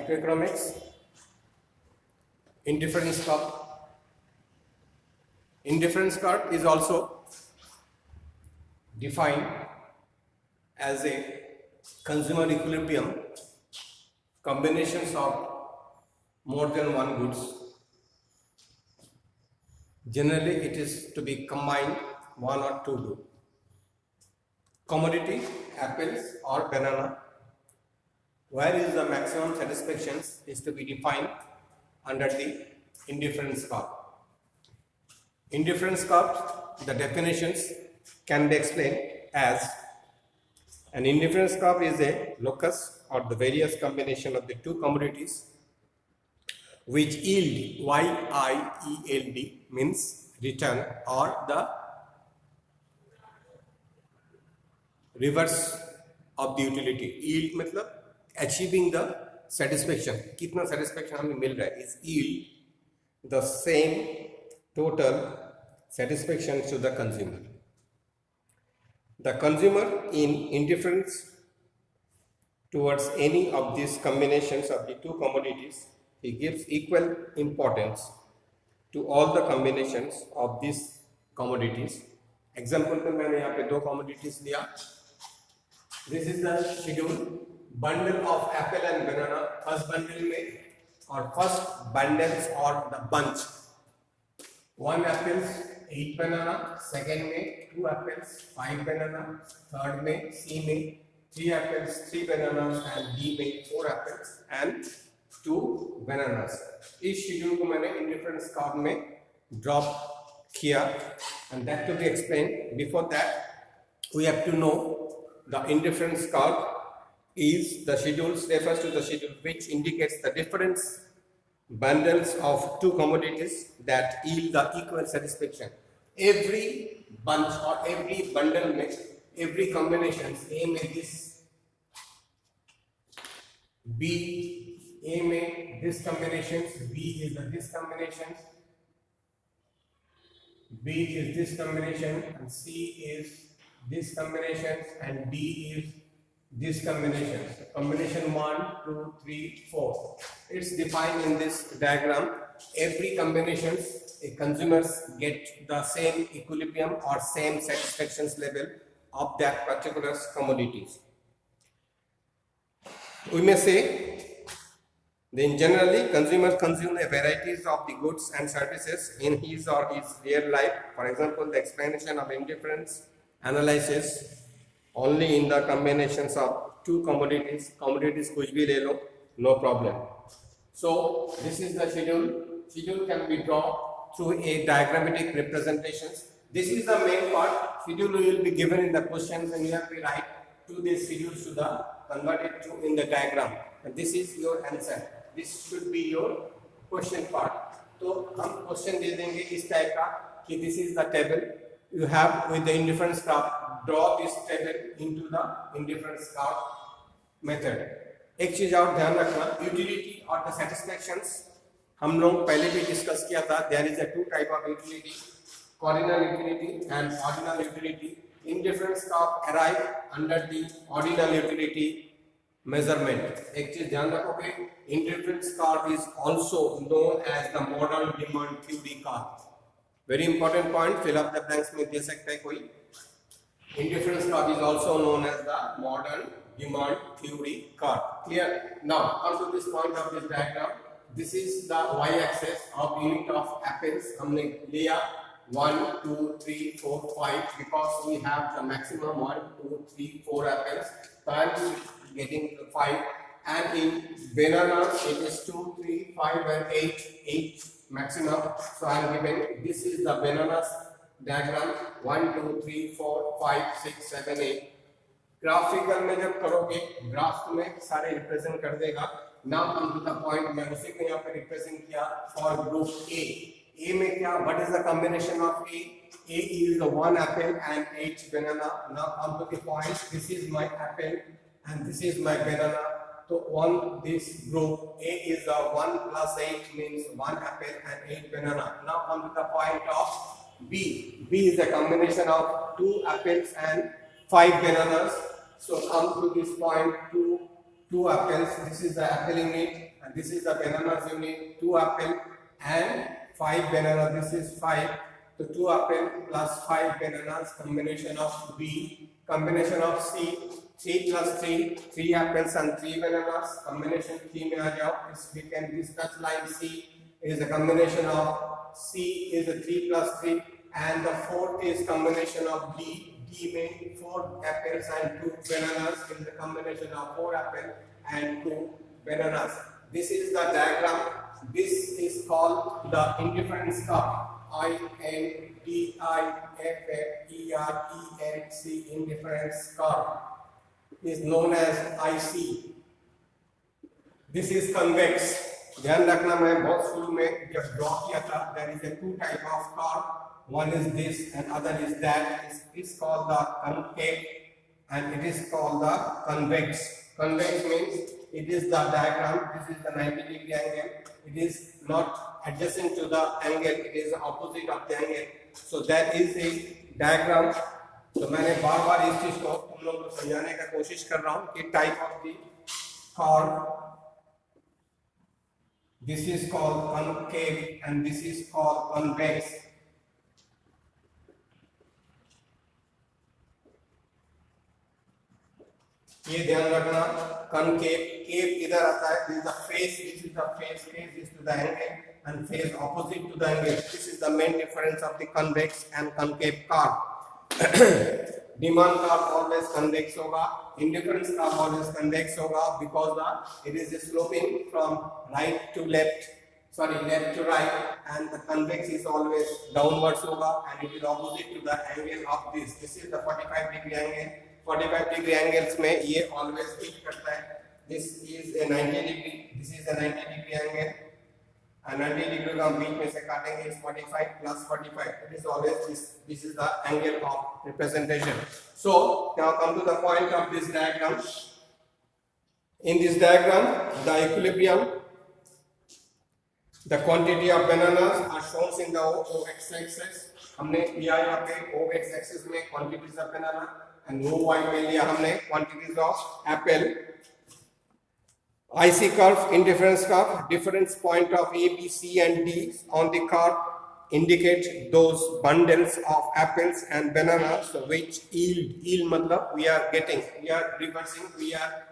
macroeconomics, indifference curve. Indifference curve is also defined as a consumer equilibrium, combinations of more than one goods. Generally, it is to be combined one or two goods. Commodity, apples or banana, where is the maximum satisfaction is to be defined under the indifference curve. Indifference curve, the definitions can be explained as an indifference curve is a locus or the various combination of the two commodities which yield YIELD means return or the reverse of the utility. Yield मतलब achieving the satisfaction, कितना satisfaction हमें मिल रहा है, is yield the same total satisfaction to the consumer. The consumer in indifference towards any of these combinations of the two commodities, he gives equal importance to all the combinations of these commodities. Example में मैंने यहाँ पे दो commodities लिया. This is the schedule bundle of apple and banana. First bundle में और first bundles or the bunch. One apples, 8 banana. Second में 2 apples, 5 banana. Third में C में 3 apples, 3 bananas and D में 4 apples and 2 bananas. इस schedule को मैंने indifference curve में drop किया and that to be explained. Before that, we have to know the indifference curve is the schedules refers to the schedule which indicates the difference bundles of two commodities that yield the equal satisfaction. Every bunch or every bundle में every combination A में this, B A में this combinations, B is the this combinations, B is this combination and C is this combinations and D is this combination. Combination 1, 2, 3, 4. It's defined in this diagram. Every combinations a consumers get the same equilibrium or same satisfaction level of that particular commodities. We may say then generally consumers consume a varieties of the goods and services in his or his real life. For example, the explanation of indifference analysis only in the combinations of two commodities कुछ भी ले लो, no problem. So this is the schedule can be drawn through a diagrammatic representations. This is the main part. Schedule will be given in the questions and you have to write to this schedule to the convert it to in the diagram and this is your answer. This should be your question part. तो हम question दे देंगे इस type का कि this is the table you have with the indifference curve. Draw this table into the indifference curve method. एक चीज और ध्यान रखना, utility और the satisfactions हम लोग पहले भी डिस्कस किया था. There is a two type of utility, cardinal utility and ordinal utility. Indifference curve arrive under the ordinal utility measurement. एक चीज ध्यान रखोगे, indifference curve is also known as the modern demand theory curve. Very important point, fill up the blanks में दे सकता है कोई. Indifference curve is also known as the modern demand theory curve. Clear? Now come to this point of this diagram. This is the y-axis of unit of apples. हमने लिया 1, 2, 3, 4, 5 because we have the maximum 1, 2, 3, 4 apples. So I am getting 5. And in bananas it is 2, 3, 5 and 8 maximum. So I am given this is the bananas diagram 1, 2, 3, 4, 5, 6, 7, 8. Graphical में जब करोगे graph में सारे represent कर देगा. Now come to the point, मैं उसी को यहाँ पे रिप्रेजेंट किया फॉर ग्रुप ए में क्या, what is the combination of A is the 1 apple and 8 banana. Now come to the point, this is my apple and this is my banana. So on this group A is the 1 plus 8 means 1 apple and 8 banana. Now come to the point of B. B is a combination of 2 apples and 5 bananas. So come to this point, 2 apples. This is the apple unit and this is the bananas unit, 2 apple and 5 banana. This is 5. So 2 apple plus 5 bananas, combination of B, combination of C, 3 plus 3, 3 apples and 3 bananas, combination 3 में आ जाओ. We can discuss line C is a combination of C is a 3 plus 3, and the fourth is combination of D. D में 4 apples and 2 bananas is the combination of 4 apples and 2 bananas. This is the diagram. This is called the indifference curve. INDIFFERENC indifference curve is known as IC. This is convex. ध्यान रखना, मैं बहुत शुरू में जब draw किया था, there is a 2 type of curve. One is this and other is that. It's called the concave and it is called the convex. Convex means it is the diagram. This is the 90-degree angle. It is not adjacent to the angle. It is the opposite of the angle. So that is a diagram. तो मैंने बार-बार इस चीज को तुम लोगों को समझाने का कोशिश कर रहा हूँ कि type of the curve. This is called concave and this is called convex. ये ध्यान रखना, concave, cave इधर आता है. This is the face. This is the face. Face is to the angle and face opposite to the angle. This is the main difference of the convex and concave curve. Demand curve always convex होगा, indifference curve always convex होगा because it is sloping from right to left, left to right, and the convex is always downwards होगा and it is opposite to the angle of this. This is the 45-degree angle. 45-degree angles में ये always hit करता है. This is a 90-degree. This is a 90-degree angle. And 90 degree का बीच में से काटेंगे is 45 plus 45. It is always this. This is the angle of representation. So now come to the point of this diagram. In this diagram, the equilibrium, the quantity of bananas are shown in the OX axis. हमने लिया यहाँ पे OX axis में quantities of banana and OY में लिया हमने quantities of apple. IC curve, indifference curve, difference point of A, B, C and D on the curve indicate those bundles of apples and bananas which yield मतलब we are reversing, we are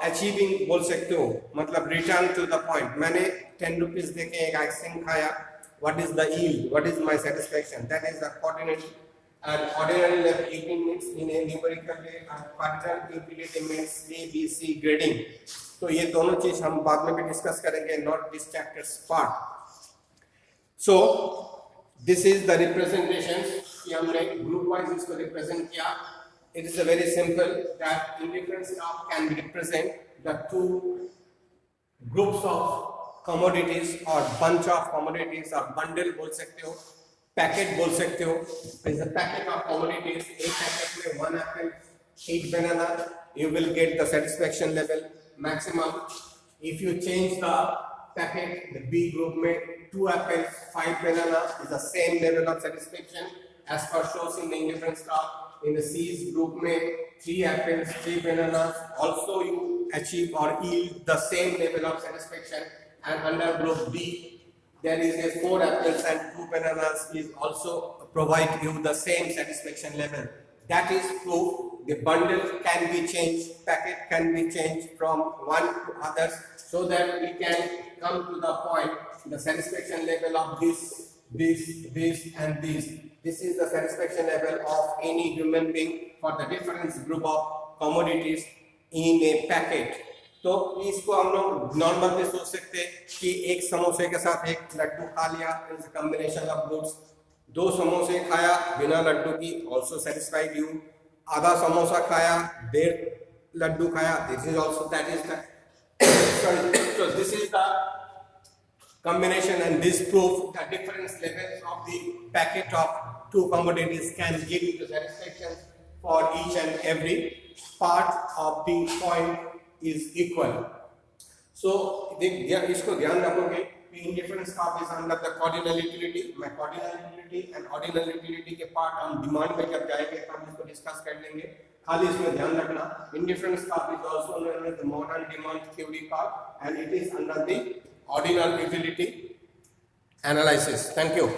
achieving बोल सकते हो, मतलब return to the point. मैंने 10 rupees देके एक ice cream खाया, what is the yield, what is my satisfaction? That is the ordinary. And ordinary level eating means in a numerical way and quadrant utility means A, B, C grading. तो ये दोनों चीज हम बाद में भी डिस्कस करेंगे, not this chapter's part. So this is the representation कि हमने group wise इसको represent किया. It is a very simple that indifference curve can represent the two groups of commodities or bunch of commodities or bundle बोल सकते हो, packet बोल सकते हो. There is a packet of commodities. एक packet में 1 apple, 8 banana. You will get the satisfaction level maximum. If you change the packet, the B group में 2 apples, 5 bananas is the same level of satisfaction as per shows in the indifference curve. In the C's group में 3 apples, 3 bananas. Also you achieve or yield the same level of satisfaction. And under group D, there is a 4 apples and 2 bananas is also provide you the same satisfaction level. That is proof. The bundle can be changed, packet can be changed from one to others, so that we can come to the point, the satisfaction level of this and this. This is the satisfaction level of any human being for the different group of commodities in a packet. तो इसको हम लोग normal पे सोच सकते हैं कि एक समोसे के साथ एक लड्डू खा लिया, इट्स कॉम्बिनेशन ऑफ गुड्स. 2 समोसे खाया बिना लड्डू की, ऑल्सो सेटिस्फाइड यू. आधा समोसा खाया, 1.5 लड्डू खाया, this is also that is the so this is the combination and this proof the different levels of the packet of 2 commodities can give you the satisfaction for each and every part of the point is equal. So इसको ध्यान रखोगे कि indifference curve is under the cardinal utility. मैं cardinal utility and ordinal utility के part हम demand में जब जाएंगे तो हम इसको डिस्कस कर लेंगे. खाली इसमें ध्यान रखना, indifference curve is also known as the modern demand theory curve, and it is under the ordinal utility analysis. Thank you.